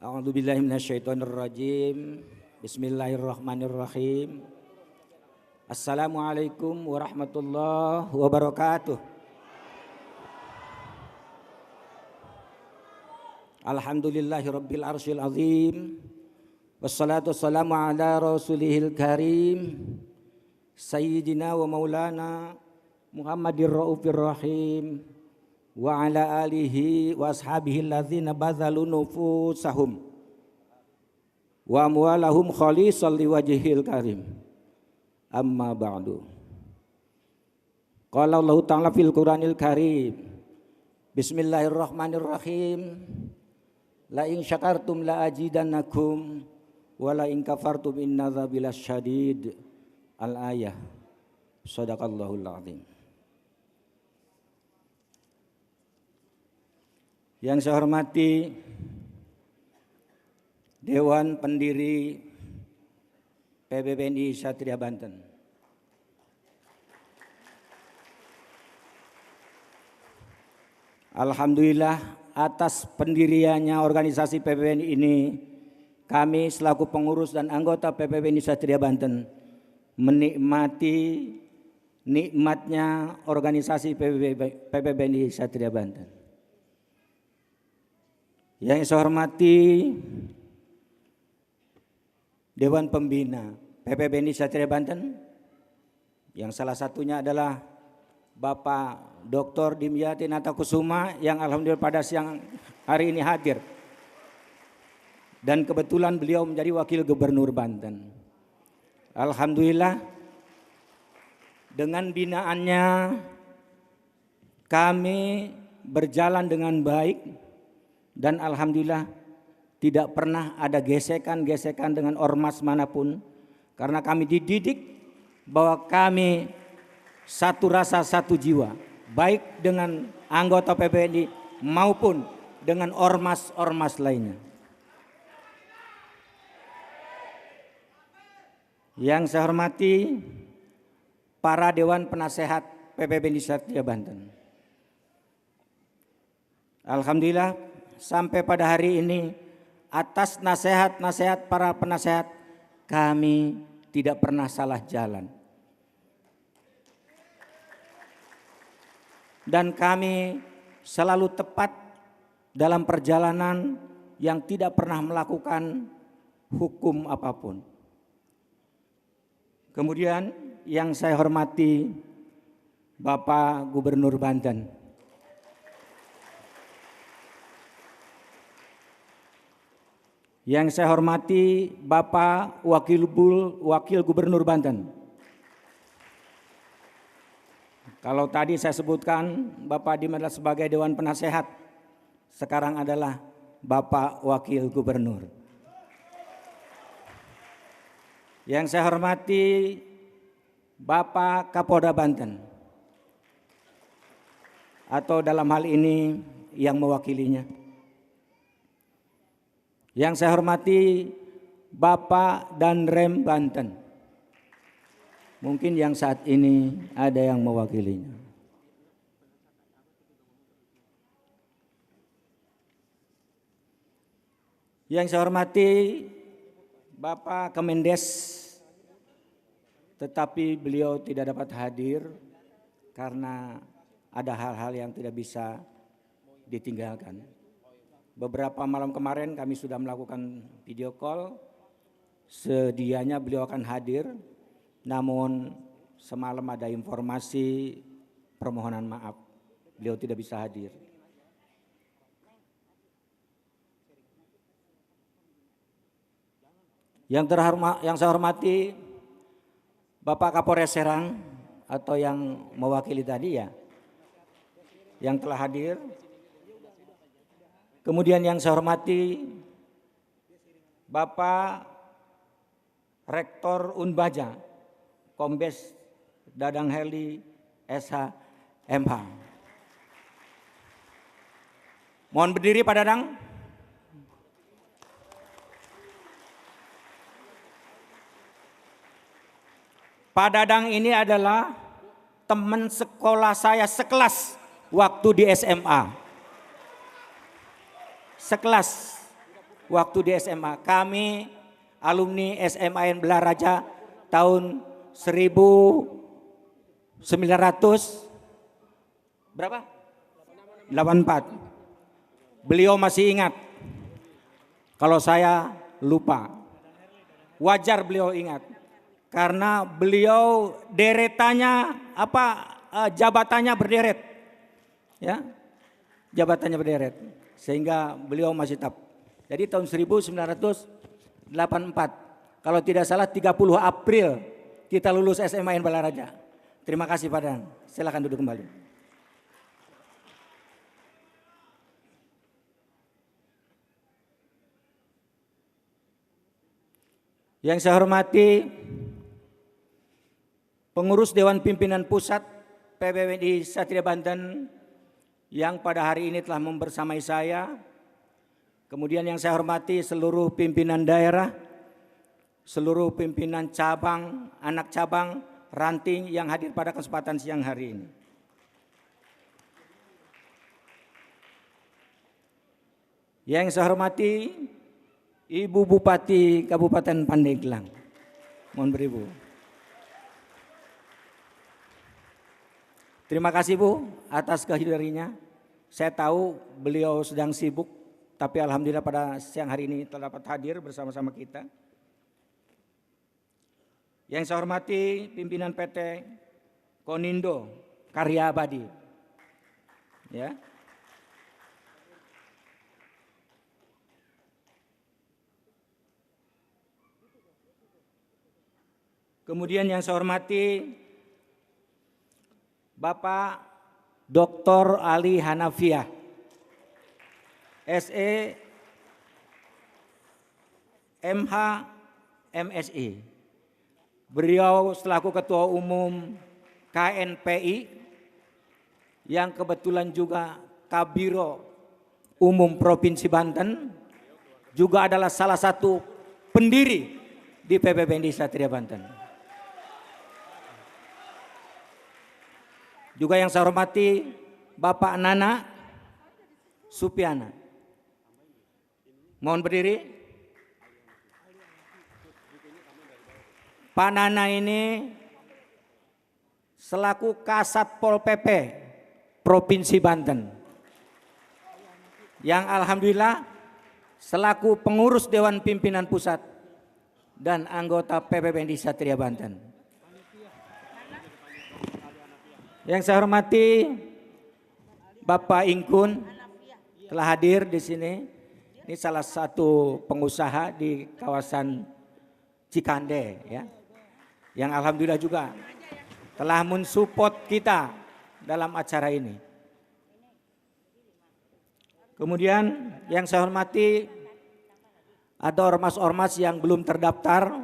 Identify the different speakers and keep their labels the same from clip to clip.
Speaker 1: A'udzubillahi minasyaitonirrajim. Bismillahirrahmanirrahim. Assalamualaikum warahmatullahi wabarakatuh. Alhamdulillahi rabbil arsyil azim. Wassalatu wassalamu ala rasulihil karim. Sayyidina wa maulana Muhammadir raufir rahim. Wa ala alihi wa ashabihi alladzina badhalu nufusahum wa amwalahum khalisal liwajhil karim. Amma ba'du. Qala Allah ta'ala fil Qur'anil Karim. Bismillahirrahmanirrahim. La in syakartum la azidannakum wa la in kafartum innazabi lasyadid. Al-ayah. Shadaqallahul azim. Yang saya hormati Dewan Pendiri PBBNI Satria Banten. Alhamdulillah atas pendiriannya organisasi PBBNI ini, kami selaku pengurus dan anggota PBBNI Satria Banten menikmati nikmatnya organisasi PBBNI Satria Banten. Yang saya hormati Dewan Pembina PBBNI Satria Banten, yang salah satunya adalah Bapak Dr. Dimyati Natakusuma yang alhamdulillah pada siang hari ini hadir. Dan kebetulan beliau menjadi Wakil Gubernur Banten. Alhamdulillah dengan binaannya kami berjalan dengan baik. Dan alhamdulillah tidak pernah ada gesekan-gesekan dengan ormas manapun, karena kami dididik bahwa kami satu rasa satu jiwa, baik dengan anggota PBBNI maupun dengan ormas-ormas lainnya. Yang saya hormati para Dewan Penasehat PBBNI Satria Banten. Alhamdulillah sampai pada hari ini atas nasihat-nasihat para penasehat kami tidak pernah salah jalan. Dan kami selalu tepat dalam perjalanan yang tidak pernah melakukan hukum apapun. Kemudian yang saya hormati Bapak Gubernur Banten. Yang saya hormati Bapak Wakil Gubernur Banten. Kalau tadi saya sebutkan Bapak Dim adalah sebagai Dewan Penasehat, sekarang adalah Bapak Wakil Gubernur. Yang saya hormati Bapak Kapolda Banten, atau dalam hal ini yang mewakilinya. Yang saya hormati Bapak Danrem Banten. Mungkin yang saat ini ada yang mewakilinya. Yang saya hormati Bapak Kemendes, tetapi beliau tidak dapat hadir karena ada hal-hal yang tidak bisa ditinggalkan. Beberapa malam kemarin kami sudah melakukan video call, sedianya beliau akan hadir, namun semalam ada informasi permohonan maaf, beliau tidak bisa hadir. Yang saya hormati Bapak Kapolres Serang atau yang mewakili tadi ya, yang telah hadir. Kemudian yang saya hormati Bapak Rektor Unbaja, Kombes Dadang Heli SH MH. Mohon berdiri Pak Dadang. Pak Dadang ini adalah teman sekolah saya sekelas waktu di SMA. Sekelas waktu di SMA. Kami alumni SMAN Belaraja tahun 1900 berapa? 84. Beliau masih ingat. Kalau saya lupa. Wajar beliau ingat. Karena beliau deretannya jabatannya berderet. Ya. Jabatannya berderet. Sehingga beliau masih tetap. Jadi tahun 1984. Kalau tidak salah 30 April kita lulus SMAN Balaraja. Terima kasih Pak Dan. Silakan duduk kembali. Yang saya hormati pengurus Dewan Pimpinan Pusat PBBNI Satria Banten yang pada hari ini telah membersamai saya. Kemudian yang saya hormati seluruh pimpinan daerah, seluruh pimpinan cabang, anak cabang, ranting yang hadir pada kesempatan siang hari ini. Yang saya hormati Ibu Bupati Kabupaten Pandeglang. Mohon beribu. Terima kasih Bu atas kehadirannya. Saya tahu beliau sedang sibuk, tapi alhamdulillah pada siang hari ini telah dapat hadir bersama-sama kita. Yang saya hormati pimpinan PT Konindo Karya Abadi. Ya. Kemudian yang saya hormati Bapak Dr. Ali Hanafiah, SE, MH, MSI. Beliau selaku Ketua Umum KNPI yang kebetulan juga Kabiro Umum Provinsi Banten, juga adalah salah satu pendiri di PBBNI Satria Banten. Juga yang saya hormati Bapak Nana Supiana. Mohon berdiri. Pak Nana ini selaku Kasat Pol PP Provinsi Banten. Yang alhamdulillah selaku pengurus Dewan Pimpinan Pusat dan anggota PBBNI Satria Banten. Yang saya hormati Bapak Ingkun telah hadir di sini. Ini salah satu pengusaha di kawasan Cikande ya. Yang alhamdulillah juga telah mensupport kita dalam acara ini. Kemudian yang saya hormati ada ormas-ormas yang belum terdaftar.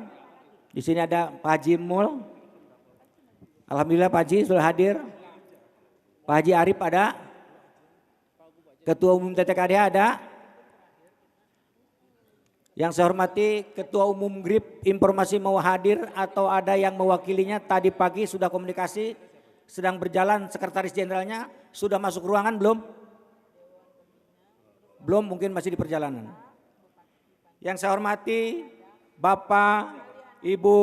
Speaker 1: Di sini ada Pak Haji Mul. Alhamdulillah Pak Haji sudah hadir. Pak Haji Arif ada. Ketua Umum TTKD ada. Yang saya hormati Ketua Umum GRIP informasi mau hadir atau ada yang mewakilinya. Tadi pagi sudah komunikasi, sedang berjalan. Sekretaris Jenderalnya sudah masuk ruangan belum? Belum, mungkin masih di perjalanan. Yang saya hormati Bapak, Ibu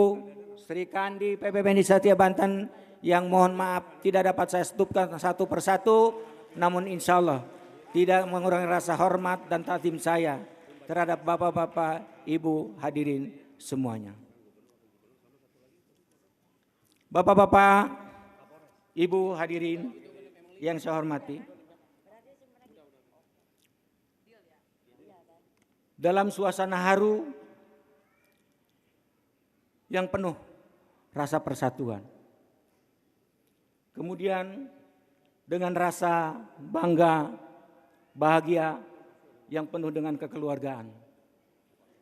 Speaker 1: Sri Kandi PBBNI Satria Banten yang mohon maaf tidak dapat saya sebutkan satu persatu, namun insya Allah tidak mengurangi rasa hormat dan takdim saya terhadap bapak-bapak, ibu hadirin semuanya. Bapak-bapak, ibu hadirin yang saya hormati, dalam suasana haru yang penuh rasa persatuan. Kemudian dengan rasa bangga, bahagia yang penuh dengan kekeluargaan.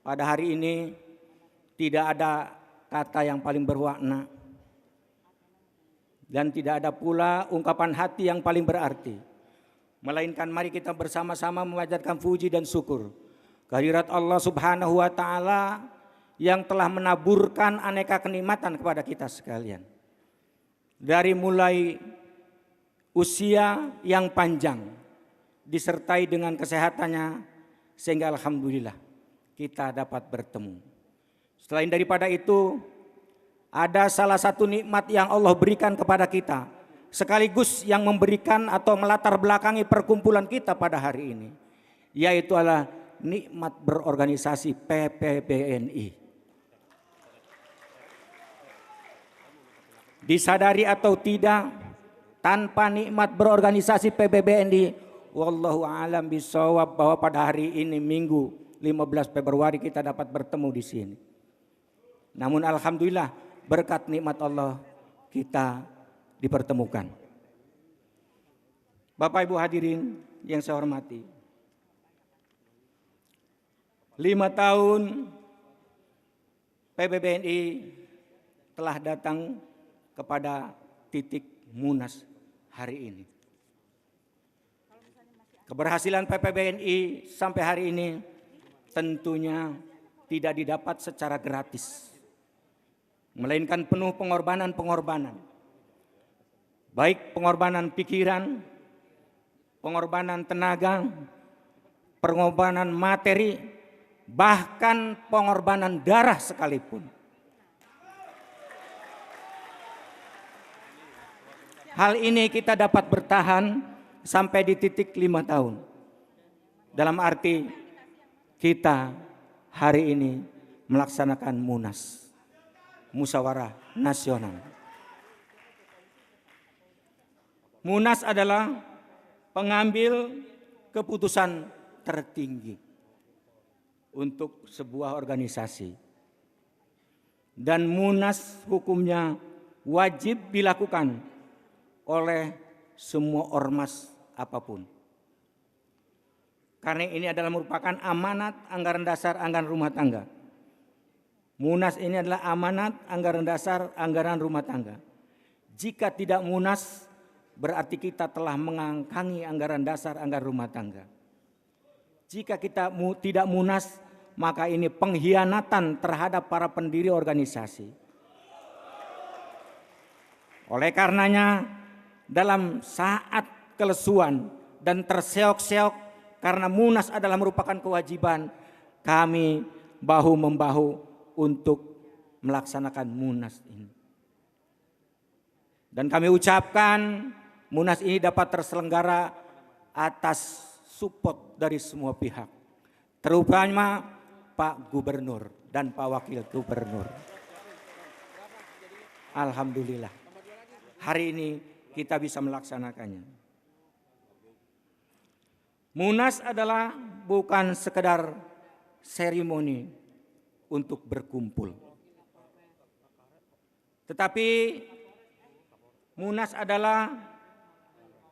Speaker 1: Pada hari ini tidak ada kata yang paling berwarna dan tidak ada pula ungkapan hati yang paling berarti. Melainkan mari kita bersama-sama memanjatkan puji dan syukur kehadirat Allah Subhanahu wa taala yang telah menaburkan aneka kenikmatan kepada kita sekalian. Dari mulai usia yang panjang disertai dengan kesehatannya sehingga alhamdulillah kita dapat bertemu. Selain daripada itu, ada salah satu nikmat yang Allah berikan kepada kita, sekaligus yang memberikan atau melatar belakangi perkumpulan kita pada hari ini, yaitu adalah nikmat berorganisasi PPBNI. Disadari atau tidak, tanpa nikmat berorganisasi PPBNI, wallahu a'lam bishawab, bahwa pada hari ini Minggu 15 Februari kita dapat bertemu di sini. Namun alhamdulillah berkat nikmat Allah kita dipertemukan. Bapak Ibu hadirin yang saya hormati, 5 tahun PPBNI telah datang kepada titik Munas hari ini. Keberhasilan PPBNI sampai hari ini tentunya tidak didapat secara gratis, melainkan penuh pengorbanan-pengorbanan, baik pengorbanan pikiran, pengorbanan tenaga, pengorbanan materi, bahkan pengorbanan darah sekalipun. Hal ini kita dapat bertahan sampai di titik 5 tahun. Dalam arti kita hari ini melaksanakan Munas, Musyawarah Nasional. Munas adalah pengambil keputusan tertinggi untuk sebuah organisasi. Dan Munas hukumnya wajib dilakukan oleh semua ormas apapun. Karena ini adalah merupakan amanat anggaran dasar anggaran rumah tangga. Munas ini adalah amanat anggaran dasar anggaran rumah tangga. Jika tidak Munas, berarti kita telah mengangkangi anggaran dasar anggaran rumah tangga. Jika kita tidak Munas, maka ini pengkhianatan terhadap para pendiri organisasi. Oleh karenanya, dalam saat kelesuan dan terseok-seok, karena Munas adalah merupakan kewajiban, kami bahu-membahu untuk melaksanakan Munas ini. Dan kami ucapkan Munas ini dapat terselenggara atas support dari semua pihak, terutama Pak Gubernur dan Pak Wakil Gubernur. Alhamdulillah, hari ini kita bisa melaksanakannya. Munas adalah bukan sekedar seremoni untuk berkumpul, tetapi Munas adalah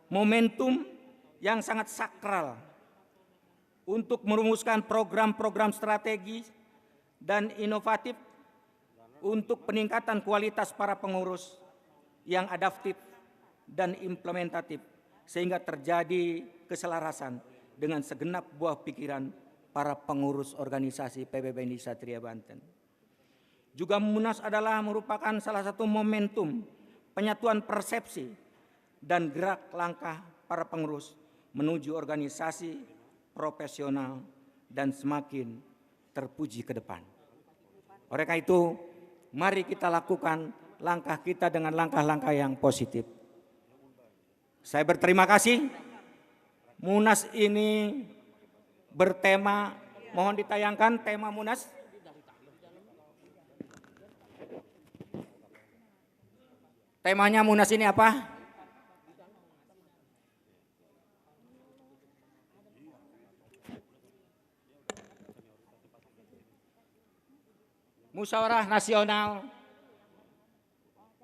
Speaker 1: momentum yang sangat sakral untuk merumuskan program-program strategi dan inovatif untuk peningkatan kualitas para pengurus yang adaptif dan implementatif, sehingga terjadi keselarasan dengan segenap buah pikiran para pengurus organisasi PPBNI Satria Banten. Juga Munas adalah merupakan salah satu momentum penyatuan persepsi dan gerak langkah para pengurus menuju organisasi profesional dan semakin terpuji ke depan. Oleh karena itu, mari kita lakukan langkah kita dengan langkah-langkah yang positif. Saya berterima kasih. Munas ini bertema, mohon ditayangkan tema Munas. Temanya Munas ini apa? Musyawarah Nasional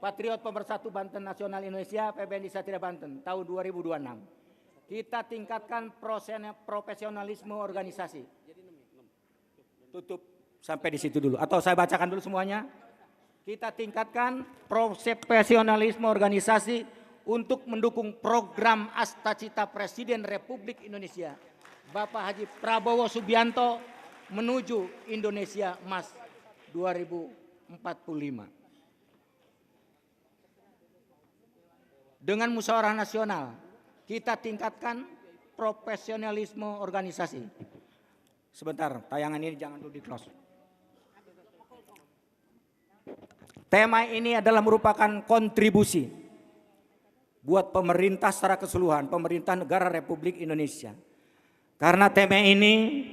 Speaker 1: Patriot Pemersatu Banten Nasional Indonesia PBNI Satria Banten tahun 2026. Kita tingkatkan profesionalisme organisasi. Tutup sampai di situ dulu atau saya bacakan dulu semuanya. Kita tingkatkan profesionalisme organisasi untuk mendukung program Astacita Presiden Republik Indonesia Bapak Haji Prabowo Subianto menuju Indonesia Emas 2045. Dengan musyawarah nasional, kita tingkatkan profesionalisme organisasi. Sebentar, tayangan ini jangan dulu di close. Tema ini adalah merupakan kontribusi buat pemerintah secara keseluruhan, pemerintah negara Republik Indonesia. Karena tema ini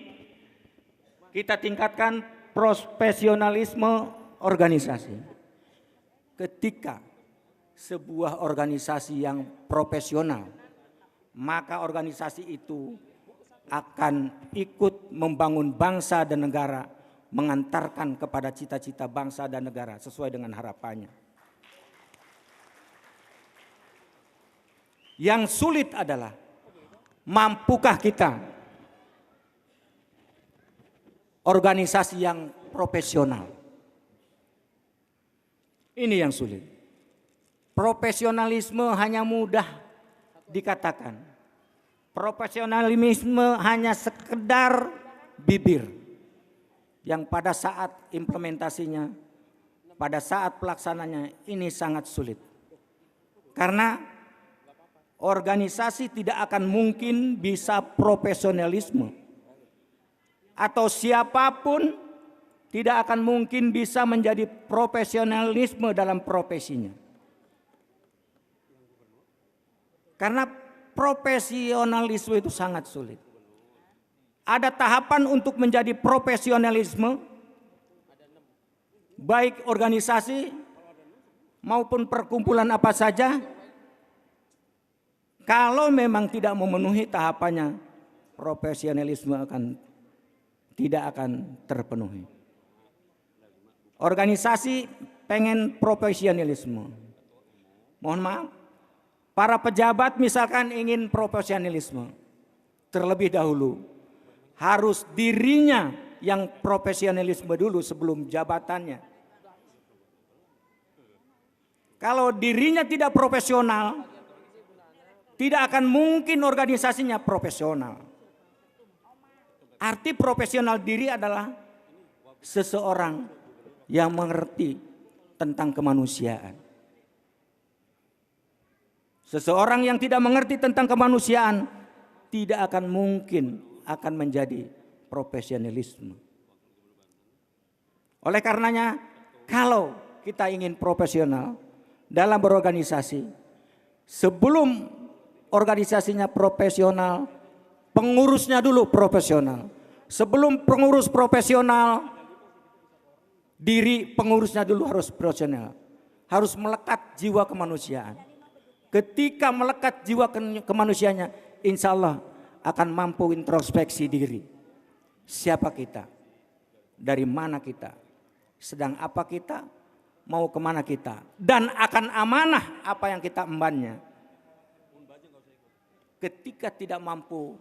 Speaker 1: kita tingkatkan profesionalisme organisasi. Ketika sebuah organisasi yang profesional, maka organisasi itu akan ikut membangun bangsa dan negara, mengantarkan kepada cita-cita bangsa dan negara sesuai dengan harapannya. Yang sulit adalah mampukah kita organisasi yang profesional. Ini yang sulit. Profesionalisme hanya mudah dikatakan. Profesionalisme hanya sekedar bibir yang pada saat implementasinya, pada saat pelaksananya ini sangat sulit. Karena organisasi tidak akan mungkin bisa profesionalisme, atau siapapun tidak akan mungkin bisa menjadi profesionalisme dalam profesinya. Karena profesionalisme itu sangat sulit. Ada tahapan untuk menjadi profesionalisme, baik organisasi maupun perkumpulan apa saja. Kalau memang tidak memenuhi tahapannya, profesionalisme tidak akan terpenuhi. Organisasi pengen profesionalisme. Mohon maaf, para pejabat misalkan ingin profesionalisme, terlebih dahulu harus dirinya yang profesionalisme dulu sebelum jabatannya. Kalau dirinya tidak profesional, tidak akan mungkin organisasinya profesional. Arti profesional diri adalah seseorang yang mengerti tentang kemanusiaan. Seseorang yang tidak mengerti tentang kemanusiaan tidak akan mungkin akan menjadi profesionalisme. Oleh karenanya, kalau kita ingin profesional dalam berorganisasi, sebelum organisasinya profesional, pengurusnya dulu profesional. Sebelum pengurus profesional, diri pengurusnya dulu harus profesional. Harus melekat jiwa kemanusiaan. Ketika melekat jiwa kemanusiaannya, insya Allah akan mampu introspeksi diri. Siapa kita? Dari mana kita? Sedang apa kita? Mau kemana kita? Dan akan amanah apa yang kita embannya. Ketika tidak mampu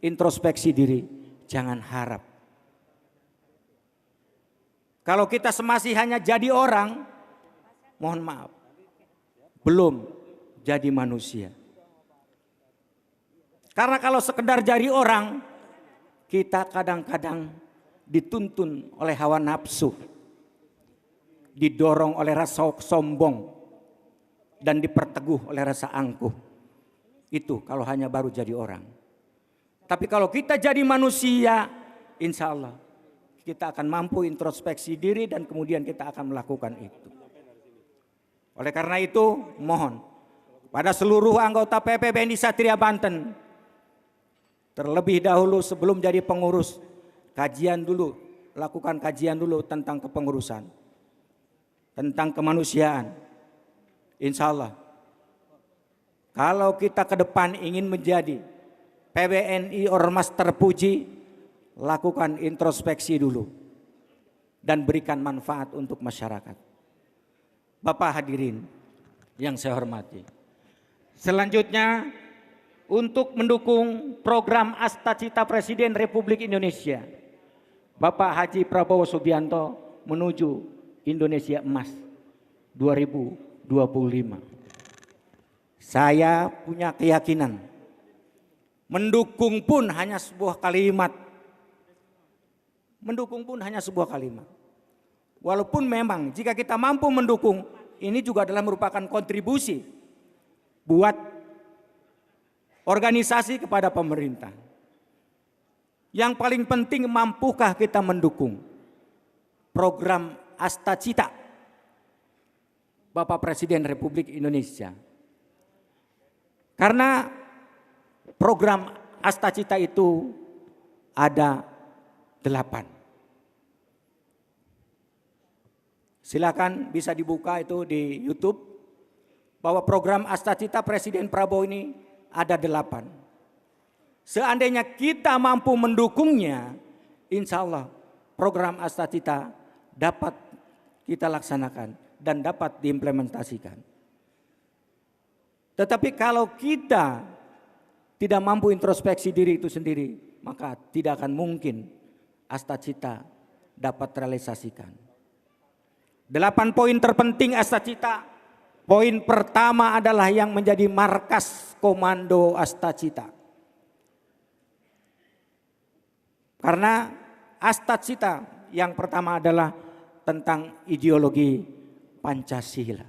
Speaker 1: introspeksi diri, jangan harap. Kalau kita masih hanya jadi orang, mohon maaf, belum jadi manusia. Karena kalau sekedar jadi orang, kita kadang-kadang dituntun oleh hawa nafsu, didorong oleh rasa sombong, dan diperteguh oleh rasa angkuh. Itu kalau hanya baru jadi orang. Tapi kalau kita jadi manusia, insya Allah kita akan mampu introspeksi diri dan kemudian kita akan melakukan itu. Oleh karena itu, mohon pada seluruh anggota PPBNI Satria Banten, terlebih dahulu sebelum jadi pengurus, lakukan kajian dulu tentang kepengurusan, tentang kemanusiaan. Insya Allah, kalau kita ke depan ingin menjadi PBNI Ormas terpuji, lakukan introspeksi dulu dan berikan manfaat untuk masyarakat. Bapak hadirin yang saya hormati. Selanjutnya, untuk mendukung program Astacita Presiden Republik Indonesia, Bapak Haji Prabowo Subianto menuju Indonesia Emas 2025. Saya punya keyakinan, mendukung pun hanya sebuah kalimat. Mendukung pun hanya sebuah kalimat. Walaupun memang jika kita mampu mendukung, ini juga adalah merupakan kontribusi buat organisasi kepada pemerintah. Yang paling penting, mampukah kita mendukung program Astacita Bapak Presiden Republik Indonesia? Karena program Astacita itu ada 8. Silakan bisa dibuka itu di YouTube, bahwa program Astacita Presiden Prabowo ini ada 8. Seandainya kita mampu mendukungnya, insya Allah program Astacita dapat kita laksanakan dan dapat diimplementasikan. Tetapi kalau kita tidak mampu introspeksi diri itu sendiri, maka tidak akan mungkin Astacita dapat terrealisasikan. 8 poin terpenting Astacita. Poin pertama adalah yang menjadi markas komando Astacita. Karena Astacita yang pertama adalah tentang ideologi Pancasila.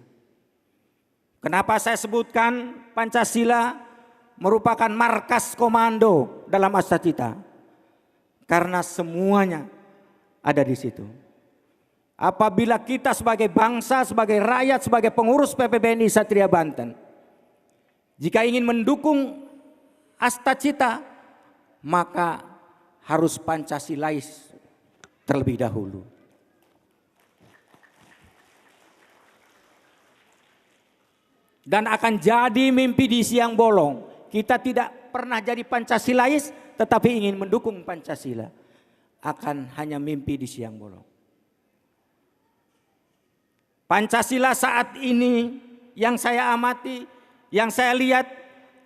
Speaker 1: Kenapa saya sebutkan Pancasila merupakan markas komando dalam Astacita? Karena semuanya ada di situ. Apabila kita sebagai bangsa, sebagai rakyat, sebagai pengurus PPBNI Satria Banten, jika ingin mendukung Astacita, maka harus Pancasilais terlebih dahulu. Dan akan jadi mimpi di siang bolong. Kita tidak pernah jadi Pancasilais tetapi ingin mendukung Pancasila. Akan hanya mimpi di siang bolong. Pancasila saat ini yang saya amati, yang saya lihat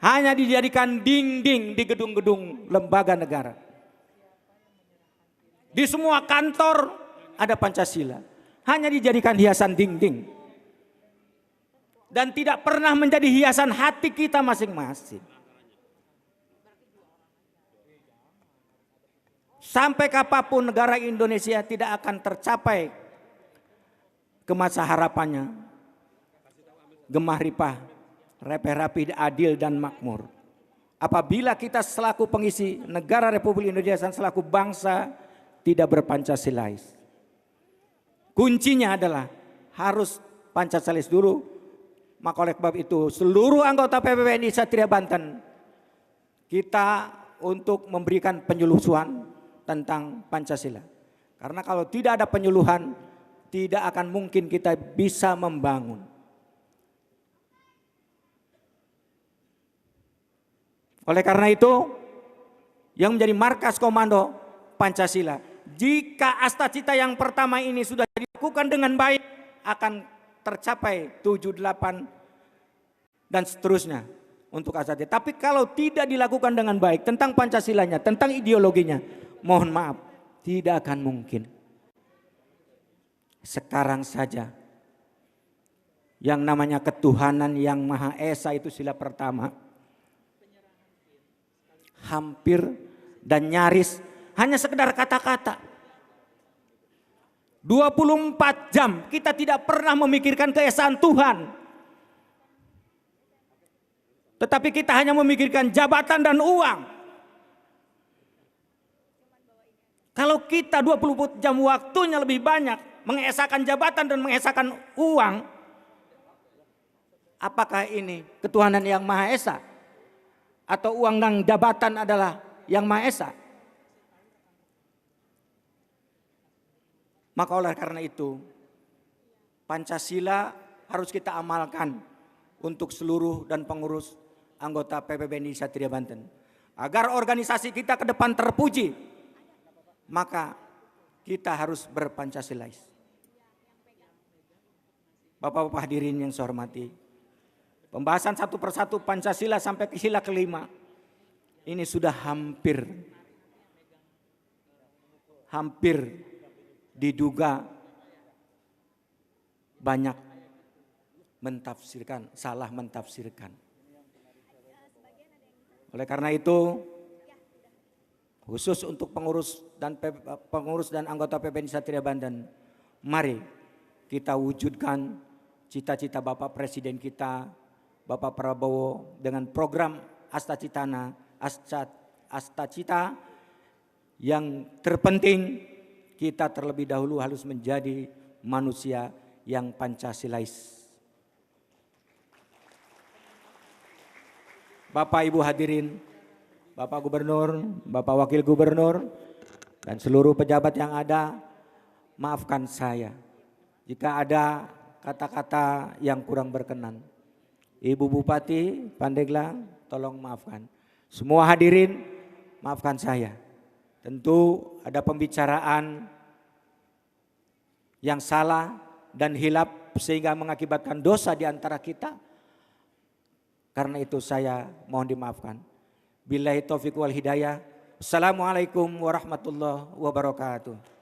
Speaker 1: hanya dijadikan dinding di gedung-gedung lembaga negara. Di semua kantor ada Pancasila. Hanya dijadikan hiasan dinding. Dan tidak pernah menjadi hiasan hati kita masing-masing. Sampai kapanpun negara Indonesia tidak akan tercapai ke masa harapannya. Gemah ripah, rapi, adil dan makmur. Apabila kita selaku pengisi negara Republik Indonesia dan selaku bangsa tidak berpancasilais. Kuncinya adalah harus Pancasilais dulu. Maka oleh sebab itu seluruh anggota PPBNI Satria Banten kita untuk memberikan penyuluhan tentang Pancasila. Karena kalau tidak ada penyuluhan, tidak akan mungkin kita bisa membangun. Oleh karena itu yang menjadi markas komando Pancasila. Jika Astacita yang pertama ini sudah dilakukan dengan baik, akan tercapai 7, 8 dan seterusnya untuk Astacita. Tapi kalau tidak dilakukan dengan baik tentang Pancasilanya, tentang ideologinya, mohon maaf, tidak akan mungkin. Sekarang saja yang namanya ketuhanan yang Maha Esa itu sila pertama hampir dan nyaris hanya sekedar kata-kata. 24 jam kita tidak pernah memikirkan keesaan Tuhan. Tetapi kita hanya memikirkan jabatan dan uang. Kalau kita 24 jam waktunya lebih banyak mengesakan jabatan dan mengesakan uang, apakah ini ketuhanan yang Maha Esa? Atau uang dan jabatan adalah yang Maha Esa? Maka oleh karena itu Pancasila harus kita amalkan untuk seluruh dan pengurus anggota PPBNI Satria Banten. Agar organisasi kita ke depan terpuji, maka kita harus berpancasilais. Bapak-bapak hadirin yang saya hormati, pembahasan satu persatu Pancasila sampai ke sila kelima ini sudah hampir diduga banyak mentafsirkan, salah mentafsirkan. Oleh karena itu, khusus untuk pengurus dan anggota PPBNI Satria Banten, mari kita wujudkan cita-cita Bapak Presiden kita, Bapak Prabowo, dengan program Astacita Yang terpenting kita terlebih dahulu harus menjadi manusia yang Pancasilais. Bapak Ibu hadirin, Bapak Gubernur, Bapak Wakil Gubernur, dan seluruh pejabat yang ada, maafkan saya jika ada kata-kata yang kurang berkenan. Ibu Bupati Pandeglang, tolong maafkan. Semua hadirin, maafkan saya. Tentu ada pembicaraan yang salah dan hilaf sehingga mengakibatkan dosa di antara kita. Karena itu saya mohon dimaafkan. Billahi taufiq wal hidayah. Assalamualaikum warahmatullahi wabarakatuh.